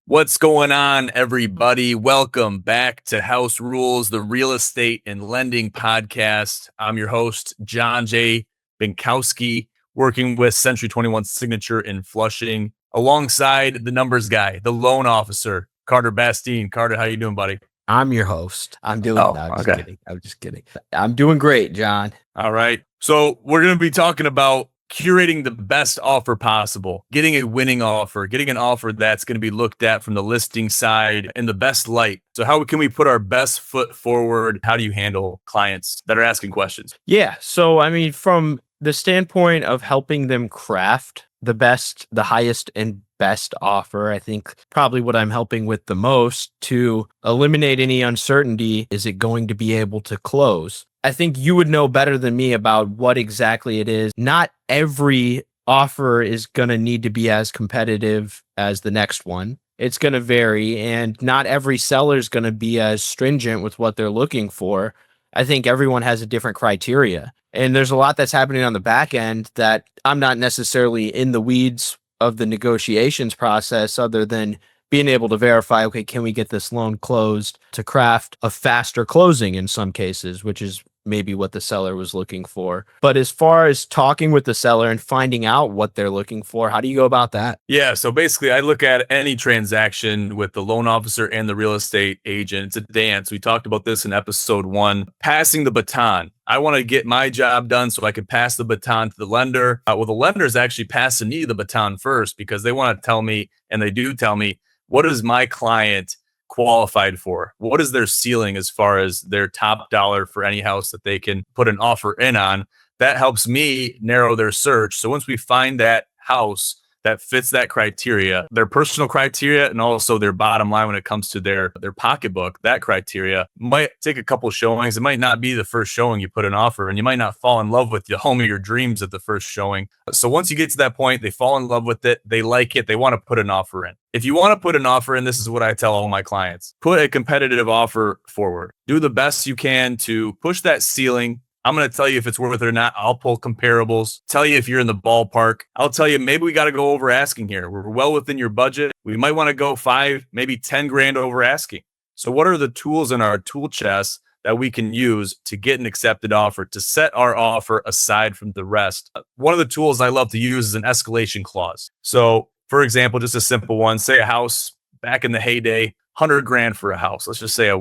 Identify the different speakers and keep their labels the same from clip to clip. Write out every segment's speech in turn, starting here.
Speaker 1: What's going on, everybody? Welcome back to House Rules, the real estate and lending podcast. I'm your host, John J. Binkowski, working with Century 21 Signature in Flushing, alongside the numbers guy, the loan officer, Carter Bastien. Carter, how you doing, buddy?
Speaker 2: I'm your host. I'm doing.
Speaker 1: Oh,
Speaker 2: No, I'm just
Speaker 1: okay.
Speaker 2: kidding. I'm just kidding. I'm doing great, John.
Speaker 1: All right. So we're going to be talking about curating the best offer possible, getting a winning offer, getting an offer that's going to be looked at from the listing side in the best light. So how can we put our best foot forward? How do you handle clients that are asking questions?
Speaker 2: Yeah. So, I mean, from the standpoint of helping them craft the highest and best offer, I think probably what I'm helping with the most to eliminate any uncertainty, is it going to be able to close? I think you would know better than me about what exactly it is. Not every offer is going to need to be as competitive as the next one. It's going to vary, and not every seller is going to be as stringent with what they're looking for. I think everyone has a different criteria, and there's a lot that's happening on the back end that I'm not necessarily in the weeds of the negotiations process, other than being able to verify, okay, can we get this loan closed, to craft a faster closing in some cases, which is maybe what the seller was looking for. But as far as talking with the seller and finding out what they're looking for, how do you go about that?
Speaker 1: Yeah. So basically, I look at any transaction with the loan officer and the real estate agent. It's a dance. We talked about this in episode 1, passing the baton. I want to get my job done so I can pass the baton to the lender. Well, the lender is actually passing me the baton first, because they want to tell me, and they do tell me, what is my client qualified for? What is their ceiling as far as their top dollar for any house that they can put an offer in on? That helps me narrow their search. So once we find that house that fits that criteria, their personal criteria, and also their bottom line when it comes to their pocketbook, that criteria might take a couple showings. It might not be the first showing you put an offer, and you might not fall in love with the home of your dreams at the first showing. So once you get to that point, they fall in love with it, they like it, they want to put an offer in. If you want to put an offer in, this is what I tell all my clients: put a competitive offer forward. Do the best you can to push that ceiling. I'm going to tell you if it's worth it or not. I'll pull comparables, tell you if you're in the ballpark. I'll tell you, maybe we got to go over asking here. We're well within your budget. We might want to go 5, maybe 10 grand over asking. So what are the tools in our tool chest that we can use to get an accepted offer, to set our offer aside from the rest? One of the tools I love to use is an escalation clause. So for example, just a simple one, say a house back in the heyday, 100 grand for a house. Let's just say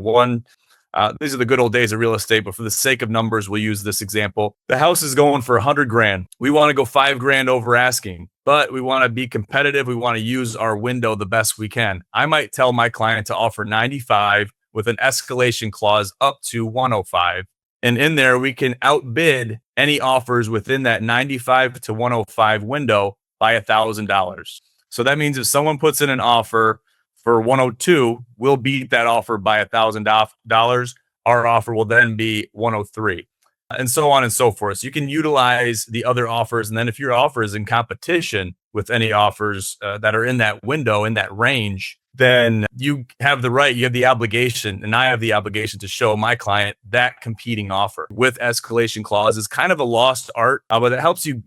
Speaker 1: these are the good old days of real estate, but for the sake of numbers, we'll use this example. The house is going for 100 grand. We want to go 5 grand over asking, but we want to be competitive. We want to use our window the best we can. I might tell my client to offer 95 with an escalation clause up to 105. And in there, we can outbid any offers within that 95 to 105 window by $1,000. So that means if someone puts in an offer for 102, we'll beat that offer by $1,000. Our offer will then be 103, and so on and so forth. So you can utilize the other offers. And then if your offer is in competition with any offers that are in that window, in that range, then you have the obligation, and I have the obligation to show my client that competing offer with escalation clauses. Kind of a lost art, but it helps you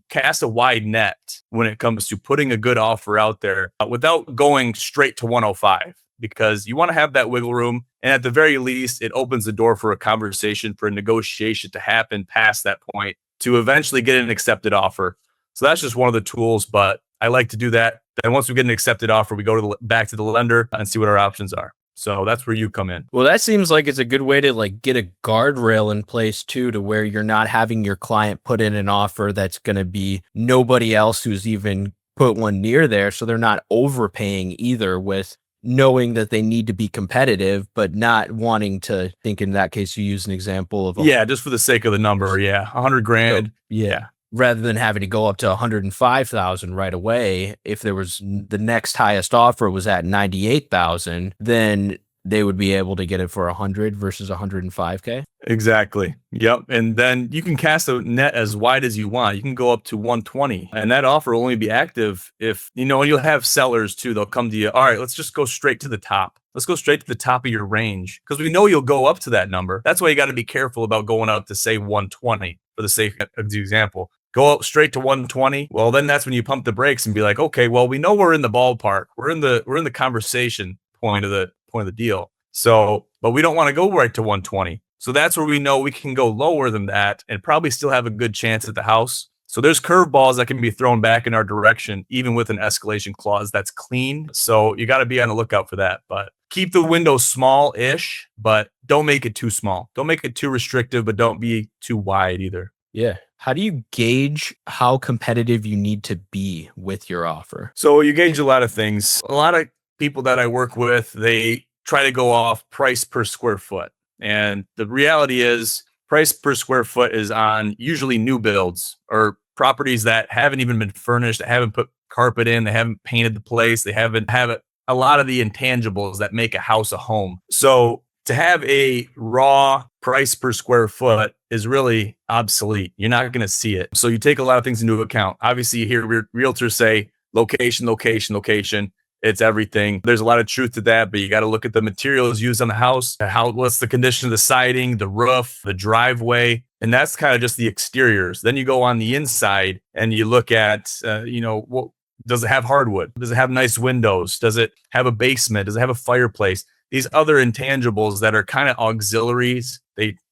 Speaker 1: cast a wide net when it comes to putting a good offer out there without going straight to 105, because you want to have that wiggle room. And at the very least, it opens the door for a conversation, for a negotiation to happen past that point to eventually get an accepted offer. So that's just one of the tools, but I like to do that. Then once we get an accepted offer, we go back to the lender and see what our options are. So that's where you come in.
Speaker 2: Well, that seems like it's a good way to get a guardrail in place too, to where you're not having your client put in an offer that's going to be nobody else who's even put one near there. So they're not overpaying either, with knowing that they need to be competitive, but not wanting to. Think in that case, you use an example of
Speaker 1: just for the sake of the number. Yeah. 100 grand.
Speaker 2: So, yeah. Rather than having to go up to 105,000 right away, if there was the next highest offer was at 98,000, then they would be able to get it for 100 versus 105K.
Speaker 1: Exactly. Yep. And then you can cast a net as wide as you want. You can go up to 120, and that offer will only be active if, you'll have sellers too. They'll come to you. All right, let's just go straight to the top. Let's go straight to the top of your range, because we know you'll go up to that number. That's why you got to be careful about going up to say 120 for the sake of the example. go up straight to 120. Well, then that's when you pump the brakes and be like, okay, well, we know we're in the ballpark. We're in the conversation point of the deal. So, but we don't want to go right to 120. So that's where we know we can go lower than that and probably still have a good chance at the house. So there's curveballs that can be thrown back in our direction, even with an escalation clause that's clean. So you got to be on the lookout for that. But keep the window small-ish, but don't make it too small. Don't make it too restrictive, but don't be too wide either.
Speaker 2: Yeah. How do you gauge how competitive you need to be with your offer?
Speaker 1: So you gauge a lot of things. A lot of people that I work with, they try to go off price per square foot. And the reality is price per square foot is on usually new builds or properties that haven't even been furnished, that haven't put carpet in, they haven't painted the place, they haven't have a lot of the intangibles that make a house a home. So to have a raw price per square foot is really obsolete. You're not going to see it. So you take a lot of things into account. Obviously, you hear realtors say location, location, location. It's everything. There's a lot of truth to that, but you got to look at the materials used on the house, what's the condition of the siding, the roof, the driveway, and that's kind of just the exteriors. Then you go on the inside and you look at, what does it have hardwood? Does it have nice windows? Does it have a basement? Does it have a fireplace? These other intangibles that are kind of auxiliaries.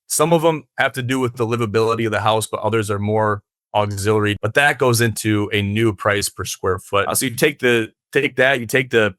Speaker 1: Some of them have to do with the livability of the house, but others are more auxiliary. But that goes into a new price per square foot. So you take the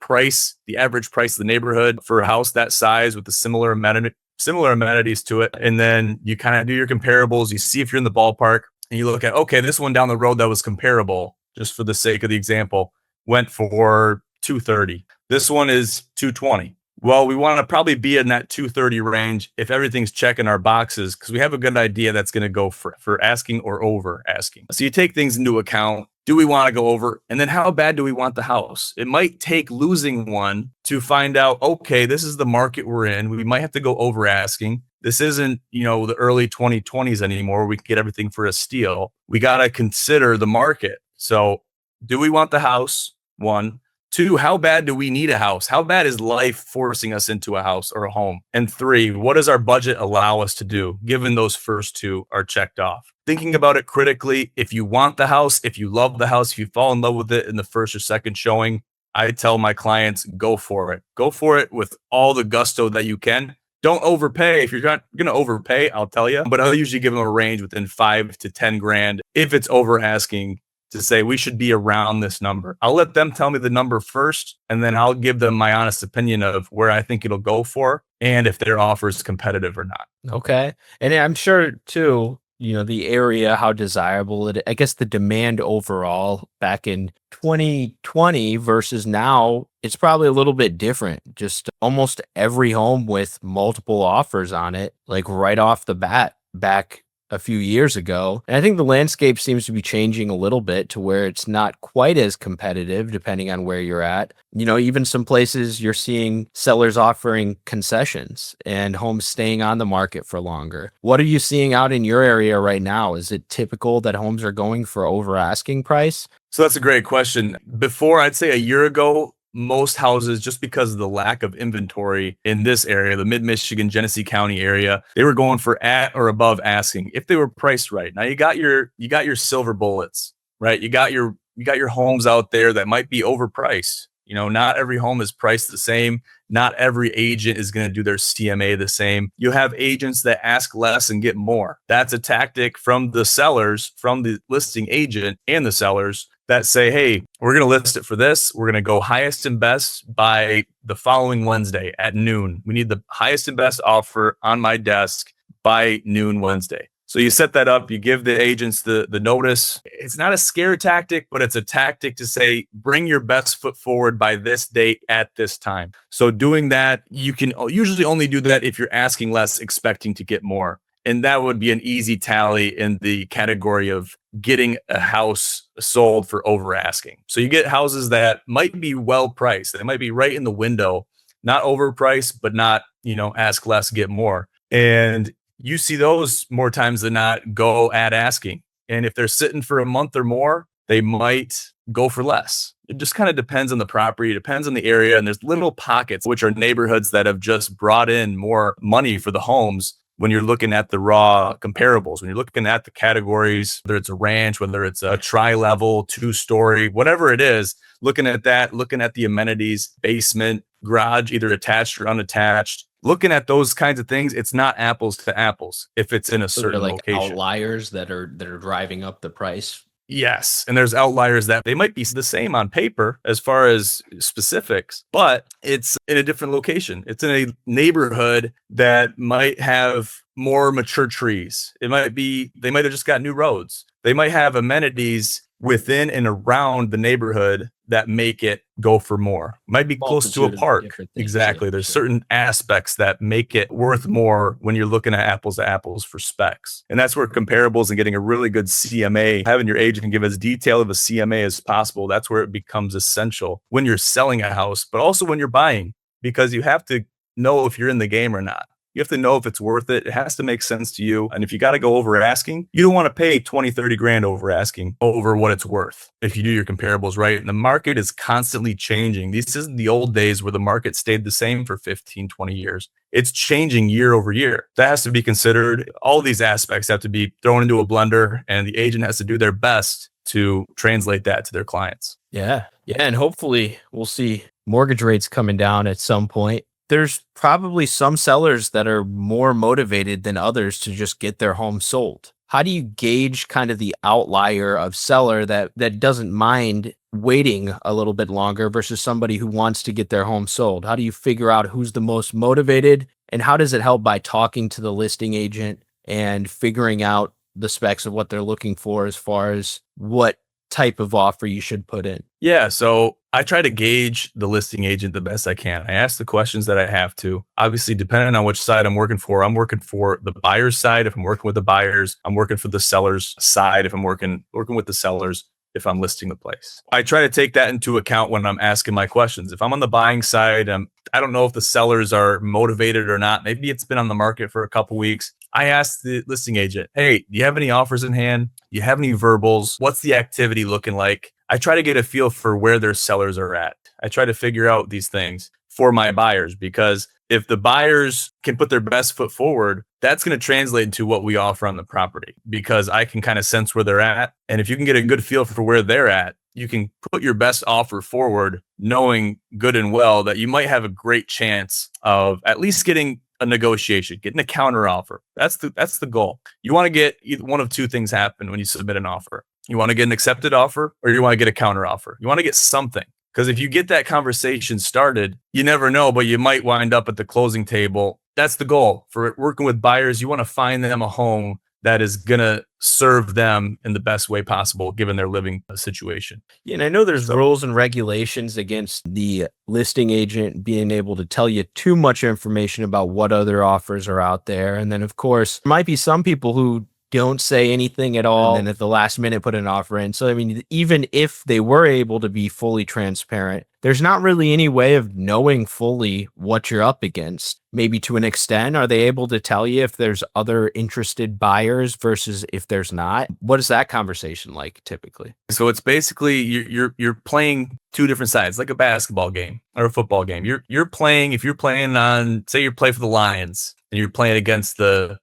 Speaker 1: price, the average price of the neighborhood for a house that size with the similar amenities to it, and then you kind of do your comparables. You see if you're in the ballpark, and you look at, okay, this one down the road that was comparable, just for the sake of the example, went for 230. This one is 220. Well, we want to probably be in that 230 range if everything's checking our boxes, because we have a good idea that's going to go for asking or over asking. So you take things into account. Do we want to go over? And then how bad do we want the house? It might take losing one to find out, okay, this is the market we're in. We might have to go over asking. This isn't, the early 2020s anymore. We can get everything for a steal. We got to consider the market. So do we want the house? One. Two, how bad do we need a house? How bad is life forcing us into a house or a home? And three, what does our budget allow us to do, given those first two are checked off? Thinking about it critically, if you want the house, if you love the house, if you fall in love with it in the first or second showing, I tell my clients, go for it. Go for it with all the gusto that you can. Don't overpay. If you're not going to overpay, I'll tell you, but I'll usually give them a range within 5 to 10 grand. If it's over asking, to say we should be around this number. I'll let them tell me the number first, and then I'll give them my honest opinion of where I think it'll go for and if their offer is competitive or not.
Speaker 2: Okay. And I'm sure too, the area, how desirable I guess the demand overall back in 2020 versus now, it's probably a little bit different. Just almost every home with multiple offers on it, like right off the bat back a few years ago. And I think the landscape seems to be changing a little bit to where it's not quite as competitive depending on where you're at. Even some places you're seeing sellers offering concessions and homes staying on the market for longer. What are you seeing out in your area right now? Is it typical that homes are going for over asking price?
Speaker 1: So that's a great question. Before, I'd say a year ago, most houses, just because of the lack of inventory in this area, the mid-Michigan, Genesee County area, they were going for at or above asking if they were priced right. Now you got your silver bullets, right? You got your homes out there that might be overpriced. Not every home is priced the same. Not every agent is going to do their CMA the same. You have agents that ask less and get more. That's a tactic from the sellers, from the listing agent and the sellers that say, hey, we're going to list it for this. We're going to go highest and best by the following Wednesday at noon. We need the highest and best offer on my desk by noon Wednesday. So you set that up, you give the agents the notice. It's not a scare tactic, but it's a tactic to say, bring your best foot forward by this date at this time. So doing that, you can usually only do that if you're asking less, expecting to get more. And that would be an easy tally in the category of getting a house sold for over asking. So you get houses that might be well priced. They might be right in the window, not overpriced, but not, ask less, get more. And you see those more times than not go at asking. And if they're sitting for a month or more, they might go for less. It just kind of depends on the property, depends on the area. And there's little pockets, which are neighborhoods that have just brought in more money for the homes, when you're looking at the raw comparables, when you're looking at the categories, whether it's a ranch, whether it's a tri-level, 2-story, whatever it is, looking at that, looking at the amenities, basement, garage, either attached or unattached, looking at those kinds of things, it's not apples to apples if it's in a
Speaker 2: So they're
Speaker 1: certain
Speaker 2: like
Speaker 1: location.
Speaker 2: outliers that are driving up the price.
Speaker 1: Yes. And there's outliers that they might be the same on paper as far as specifics, but it's in a different location. It's in a neighborhood that might have more mature trees. They might have just got new roads. They might have amenities within and around the neighborhood that make it go for more. Might be close to a
Speaker 2: Multitude of
Speaker 1: park.
Speaker 2: different things,
Speaker 1: Exactly.
Speaker 2: yeah,
Speaker 1: There's
Speaker 2: sure.
Speaker 1: certain aspects that make it worth more when you're looking at apples to apples for specs. And that's where comparables and getting a really good CMA, having your agent give as detailed of a CMA as possible, that's where it becomes essential when you're selling a house, but also when you're buying, because you have to know if you're in the game or not. You have to know if it's worth it. It has to make sense to you. And if you got to go over asking, you don't want to pay 20, 30 grand over asking over what it's worth if you do your comparables right. And the market is constantly changing. This isn't the old days where the market stayed the same for 15, 20 years. It's changing year over year. That has to be considered. All these aspects have to be thrown into a blender, and the agent has to do their best to translate that to their clients.
Speaker 2: Yeah. Yeah. And hopefully we'll see mortgage rates coming down at some point. There's probably some sellers that are more motivated than others to just get their home sold. How do you gauge kind of the outlier of seller that doesn't mind waiting a little bit longer versus somebody who wants to get their home sold? How do you figure out who's the most motivated, and how does it help by talking to the listing agent and figuring out the specs of what they're looking for as far as what type of offer you should put in?
Speaker 1: Yeah, so I try to gauge the listing agent the best I can. I ask the questions that I have to. Obviously, depending on which side I'm working for the buyer's side. If I'm working with the buyers, I'm working for the seller's side. If I'm working with the sellers, if I'm listing the place, I try to take that into account when I'm asking my questions. If I'm on the buying side, I don't know if the sellers are motivated or not. Maybe it's been on the market for a couple weeks. I asked the listing agent, hey, do you have any offers in hand? Do you have any verbals? What's the activity looking like? I try to get a feel for where their sellers are at. I try to figure out these things for my buyers, because if the buyers can put their best foot forward, that's going to translate into what we offer on the property, because I can kind of sense where they're at. And if you can get a good feel for where they're at, you can put your best offer forward, knowing good and well that you might have a great chance of at least getting a negotiation, getting a counter offer. That's the goal. You want to get one of two things happen when you submit an offer. You want to get an accepted offer, or you want to get a counter offer. You want to get something. Because if you get that conversation started, you never know, but you might wind up at the closing table. That's the goal for working with buyers. You want to find them a home that is going to serve them in the best way possible, given their living situation.
Speaker 2: Yeah, and I know there's rules and regulations against the listing agent being able to tell you too much information about what other offers are out there. And then, of course, there might be some people who don't say anything at all, and then at the last minute put an offer in. So, I mean, even if they were able to be fully transparent, there's not really any way of knowing fully what you're up against. Maybe to an extent, are they able to tell you if there's other interested buyers versus if there's not? What is that conversation like typically?
Speaker 1: So it's basically you're playing two different sides, like a basketball game or a football game. You're playing, if you're playing on, say you play for the Lions and you're playing against the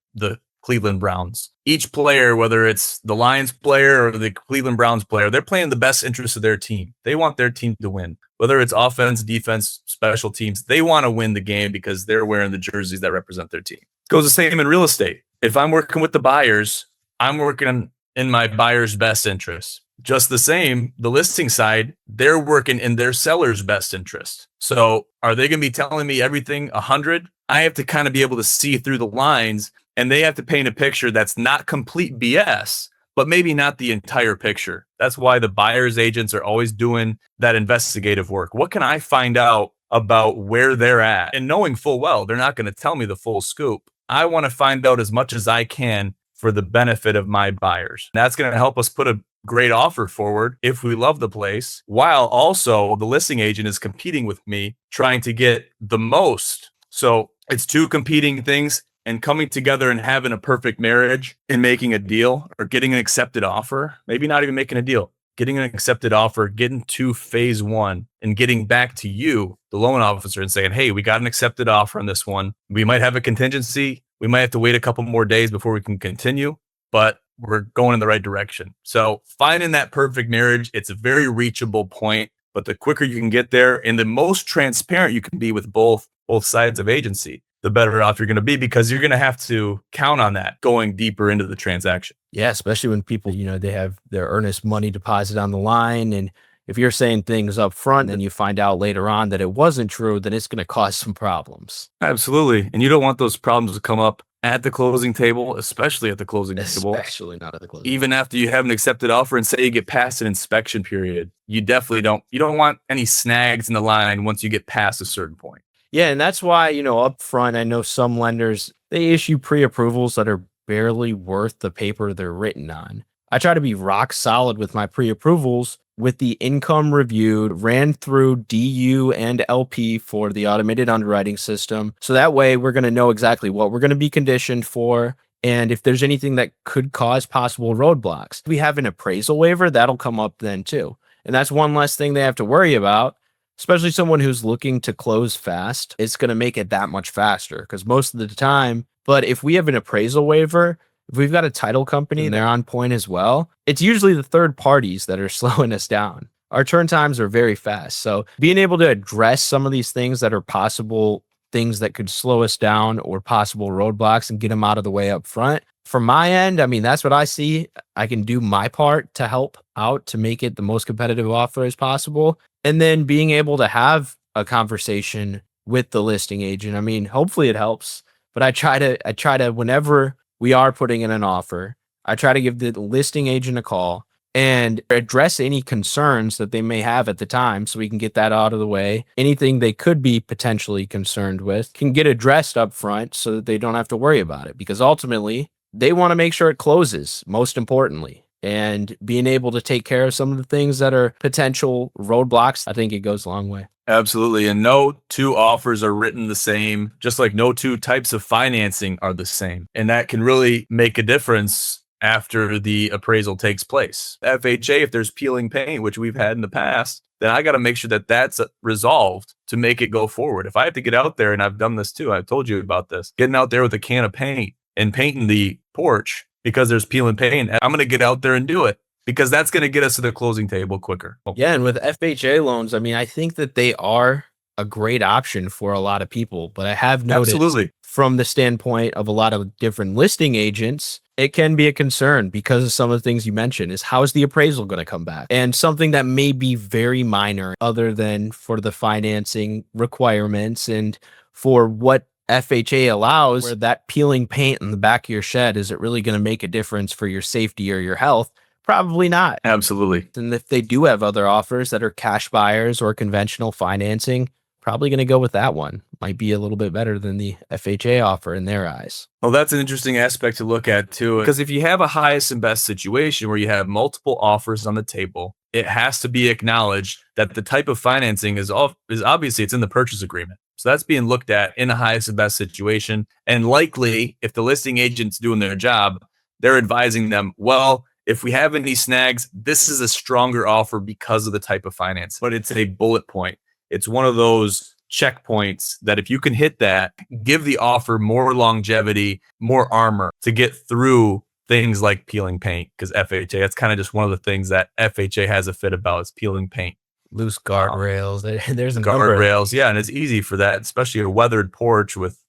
Speaker 1: Cleveland Browns. Each player, whether it's the Lions player or the Cleveland Browns player, they're playing the best interest of their team. They want their team to win. Whether it's offense, defense, special teams, they want to win the game because they're wearing the jerseys that represent their team. It goes the same in real estate. If I'm working with the buyers, I'm working in my buyer's best interest. Just the same, the listing side, they're working in their seller's best interest. So are they going to be telling me everything 100? I have to kind of be able to see through the lines, and they have to paint a picture that's not complete BS, but maybe not the entire picture. That's why the buyer's agents are always doing that investigative work. What can I find out about where they're at? And knowing full well, they're not going to tell me the full scoop. I want to find out as much as I can for the benefit of my buyers. That's going to help us put a great offer forward if we love the place, while also the listing agent is competing with me, trying to get the most. So it's two competing things, and coming together and having a perfect marriage and making a deal or getting an accepted offer, maybe not even making a deal, getting an accepted offer, getting to phase one and getting back to you, the loan officer, and saying, hey, we got an accepted offer on this one. We might have a contingency. We might have to wait a couple more days before we can continue, but we're going in the right direction. So finding that perfect marriage, it's a very reachable point, but the quicker you can get there and the most transparent you can be with both sides of agency, the better off you're going to be, because you're going to have to count on that going deeper into the transaction.
Speaker 2: Yeah, especially when people, they have their earnest money deposit on the line. And if you're saying things up front, then you find out later on that it wasn't true, then it's going to cause some problems.
Speaker 1: Absolutely. And you don't want those problems to come up at the closing table, especially at the closing table.
Speaker 2: Especially not at the closing.
Speaker 1: Even after you have an accepted offer and say you get past an inspection period, you definitely don't want any snags in the line once you get past a certain point.
Speaker 2: Yeah, and that's why, up front, I know some lenders, they issue pre-approvals that are barely worth the paper they're written on. I try to be rock solid with my pre-approvals with the income reviewed, ran through DU and LP for the automated underwriting system. So that way we're going to know exactly what we're going to be conditioned for. And if there's anything that could cause possible roadblocks, we have an appraisal waiver, that'll come up then too. And that's one less thing they have to worry about. Especially someone who's looking to close fast, it's going to make it that much faster because most of the time. But if we have an appraisal waiver, if we've got a title company and they're on point as well, it's usually the third parties that are slowing us down. Our turn times are very fast. So being able to address some of these things that are possible things that could slow us down or possible roadblocks and get them out of the way up front. From my end, I mean, that's what I see. I can do my part to help out to make it the most competitive offer as possible. And then being able to have a conversation with the listing agent. I mean, hopefully it helps, but I try to, whenever we are putting in an offer, I try to give the listing agent a call and address any concerns that they may have at the time so we can get that out of the way. Anything they could be potentially concerned with can get addressed up front so that they don't have to worry about it, because ultimately they want to make sure it closes, most importantly. And being able to take care of some of the things that are potential roadblocks, I think it goes a long way.
Speaker 1: Absolutely. And no two offers are written the same, just like no two types of financing are the same. And that can really make a difference after the appraisal takes place. FHA, if there's peeling paint, which we've had in the past, then I got to make sure that that's resolved to make it go forward. If I have to get out there, and I've done this too, I've told you about this, getting out there with a can of paint and painting the porch because there's peeling paint, I'm going to get out there and do it because that's going to get us to the closing table quicker.
Speaker 2: Yeah, and with FHA loans, I mean, I think that they are a great option for a lot of people, but I have noticed
Speaker 1: Absolutely.
Speaker 2: From the standpoint of a lot of different listing agents, it can be a concern because of some of the things you mentioned is how's the appraisal going to come back? And something that may be very minor other than for the financing requirements and for what FHA allows, where that peeling paint in the back of your shed, is it really going to make a difference for your safety or your health? Probably not.
Speaker 1: Absolutely.
Speaker 2: And if they do have other offers that are cash buyers or conventional financing, probably going to go with that one. Might be a little bit better than the FHA offer in their eyes.
Speaker 1: Well, that's an interesting aspect to look at too, because if you have a highest and best situation where you have multiple offers on the table, it has to be acknowledged that the type of financing is obviously it's in the purchase agreement. So that's being looked at in a highest and best situation. And likely, if the listing agent's doing their job, they're advising them, well, if we have any snags, this is a stronger offer because of the type of finance. But it's a bullet point. It's one of those checkpoints that if you can hit that, give the offer more longevity, more armor to get through things like peeling paint. Because FHA, that's kind of just one of the things that FHA has a fit about is peeling paint.
Speaker 2: Loose guardrails. There's a
Speaker 1: guardrails. Yeah. And it's easy for that, especially a weathered porch with,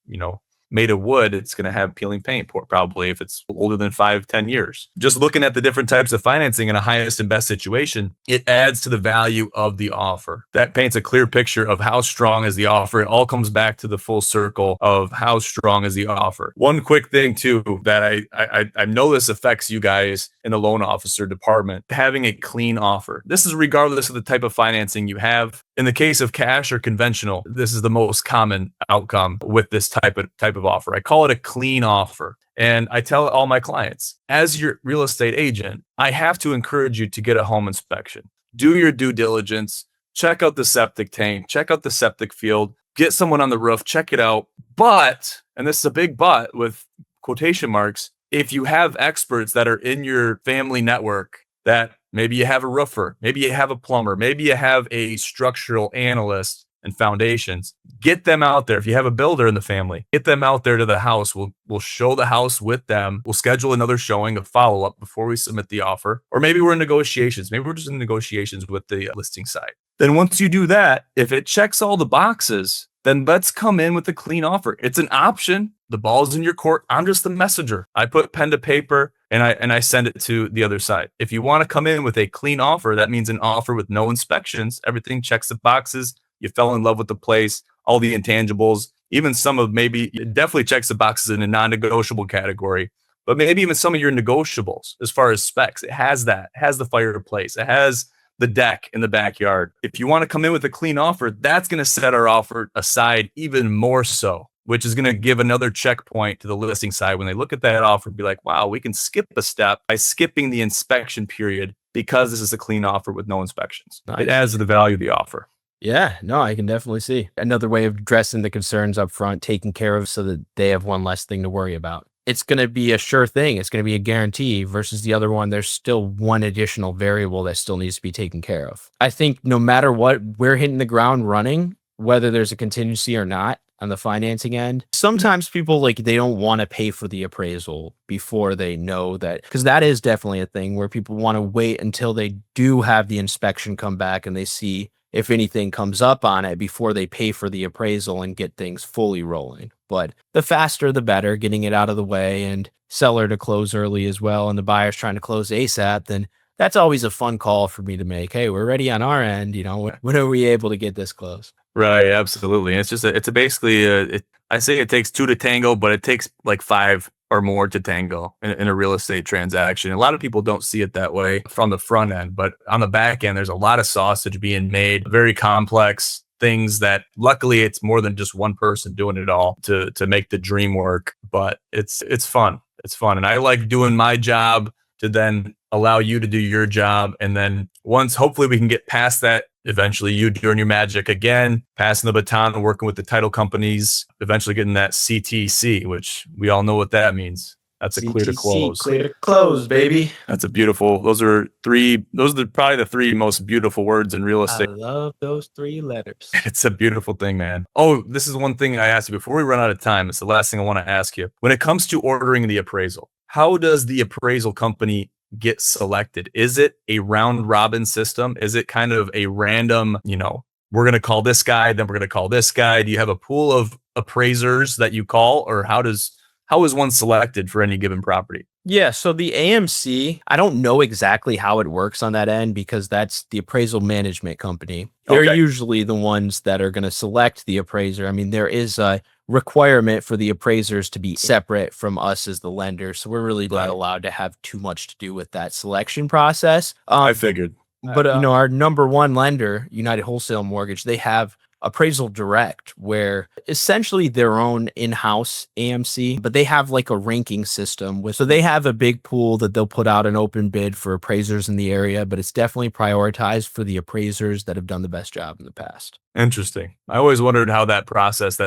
Speaker 1: made of wood, it's going to have peeling paint probably if it's older than 5-10 years. Just looking at the different types of financing in a highest and best situation, it adds to the value of the offer. That paints a clear picture of how strong is the offer. It all comes back to the full circle of how strong is the offer. One quick thing too that I know this affects you guys in the loan officer department, having a clean offer. This is regardless of the type of financing you have. In the case of cash or conventional, this is the most common outcome with this type of offer. I call it a clean offer. And I tell all my clients, as your real estate agent, I have to encourage you to get a home inspection. Do your due diligence, check out the septic tank, check out the septic field, get someone on the roof, check it out. But, and this is a big but with quotation marks, if you have experts that are in your family network, that maybe you have a roofer, maybe you have a plumber, maybe you have a structural analyst, and foundations. Get them out there. If you have a builder in the family, get them out there to the house. We'll show the house with them. We'll schedule another showing, a follow-up before we submit the offer. Or maybe we're in negotiations. Maybe we're just in negotiations with the listing side. Then once you do that, if it checks all the boxes, then let's come in with a clean offer. It's an option. The ball's in your court. I'm just the messenger. I put pen to paper and I send it to the other side. If you want to come in with a clean offer, that means an offer with no inspections. Everything checks the boxes. You fell in love with the place, all the intangibles, even some of maybe it definitely checks the boxes in a non-negotiable category, but maybe even some of your negotiables as far as specs. It has that, it has the fireplace, it has the deck in the backyard. If you want to come in with a clean offer, that's going to set our offer aside even more so, which is going to give another checkpoint to the listing side when they look at that offer and be like, wow, we can skip a step by skipping the inspection period because this is a clean offer with no inspections. Nice. It adds to the value of the offer.
Speaker 2: Yeah, no, I can definitely see. Another way of addressing the concerns up front, taken care of so that they have one less thing to worry about. It's going to be a sure thing. It's going to be a guarantee versus the other one. There's still one additional variable that still needs to be taken care of. I think no matter what, we're hitting the ground running, whether there's a contingency or not on the financing end. Sometimes people they don't want to pay for the appraisal before they know that, because that is definitely a thing where people want to wait until they do have the inspection come back and they see if anything comes up on it before they pay for the appraisal and get things fully rolling. But the faster, the better, getting it out of the way and seller to close early as well. And the buyer's trying to close ASAP, then that's always a fun call for me to make. Hey, we're ready on our end. When are we able to get this closed?
Speaker 1: Right. Absolutely. It's basically, I say it takes two to tango, but it takes like five or more to tango in a real estate transaction. A lot of people don't see it that way from the front end, but on the back end, there's a lot of sausage being made, very complex things that luckily it's more than just one person doing it all to make the dream work. But it's fun. It's fun. And I like doing my job to then allow you to do your job. And then once hopefully we can get past that, eventually you doing your magic again, passing the baton and working with the title companies, eventually getting that CTC, which we all know what that means. That's a CTC, clear to close.
Speaker 2: Clear to close, baby.
Speaker 1: That's a beautiful, those are probably the three most beautiful words in real estate.
Speaker 2: I love those three letters.
Speaker 1: It's a beautiful thing, man. Oh, this is one thing I asked you before we run out of time. It's the last thing I want to ask you. When it comes to ordering the appraisal, how does the appraisal company get selected? Is it a round robin system? Is it kind of a random, we're going to call this guy, then we're going to call this guy? Do you have a pool of appraisers that you call, or how is one selected for any given property?
Speaker 2: Yeah, so the AMC, I don't know exactly how it works on that end because that's the appraisal management company. They're usually the ones that are going to select the appraiser. I mean, there is a requirement for the appraisers to be separate from us as the lender. So we're really not allowed to have too much to do with that selection process.
Speaker 1: I figured.
Speaker 2: But, our number one lender, United Wholesale Mortgage, they have Appraisal Direct, where essentially their own in-house AMC, but they have like a ranking system. So they have a big pool that they'll put out an open bid for appraisers in the area, but it's definitely prioritized for the appraisers that have done the best job in the past.
Speaker 1: Interesting. I always wondered how that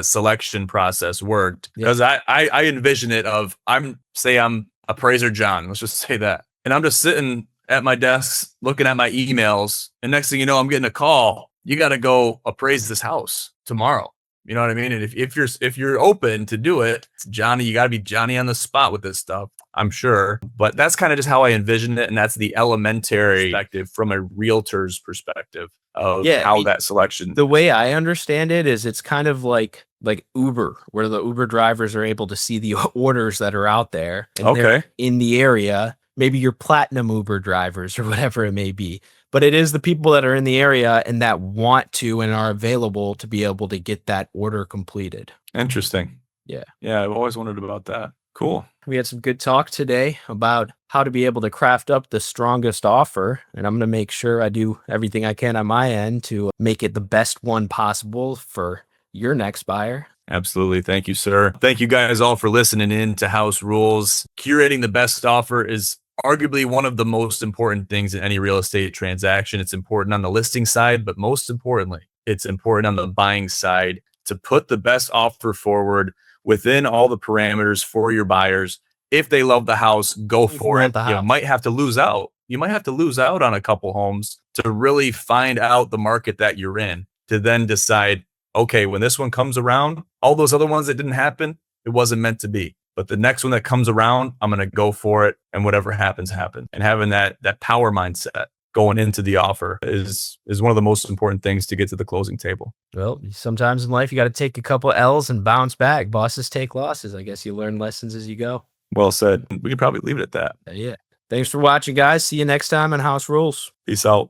Speaker 1: selection process worked, because I envision it of, I'm appraiser John, let's just say that. And I'm just sitting at my desk looking at my emails, and next thing you know, I'm getting a call. You got to go appraise this house tomorrow. You know what I mean? And if you're open to do it, it's Johnny, you got to be Johnny on the spot with this stuff, I'm sure. But that's kind of just how I envisioned it. And that's the elementary perspective from a realtor's perspective of how that selection.
Speaker 2: The way I understand it is it's kind of like Uber, where the Uber drivers are able to see the orders that are out there. And they're in the area. Maybe your platinum Uber drivers or whatever it may be. But it is the people that are in the area and that want to and are available to be able to get that order completed.
Speaker 1: Interesting.
Speaker 2: Yeah.
Speaker 1: Yeah, I've always wondered about that. Cool.
Speaker 2: We had some good talk today about how to be able to craft up the strongest offer. And I'm going to make sure I do everything I can on my end to make it the best one possible for your next buyer.
Speaker 1: Absolutely. Thank you, sir. Thank you guys all for listening in to House Rules. Curating the best offer is arguably one of the most important things in any real estate transaction. It's important on the listing side, but most importantly, it's important on the buying side to put the best offer forward within all the parameters for your buyers. If they love the house, go for it. You might have to lose out. You might have to lose out on a couple homes to really find out the market that you're in, to then decide, okay, when this one comes around, all those other ones that didn't happen, it wasn't meant to be. But the next one that comes around, I'm going to go for it, and whatever happens, happen. And having that power mindset going into the offer is one of the most important things to get to the closing table.
Speaker 2: Well, sometimes in life you got to take a couple L's and bounce back. Bosses take losses. I guess you learn lessons as you go.
Speaker 1: Well said. We could probably leave it at that.
Speaker 2: Yeah. Thanks for watching, guys. See you next time on House Rules.
Speaker 1: Peace out.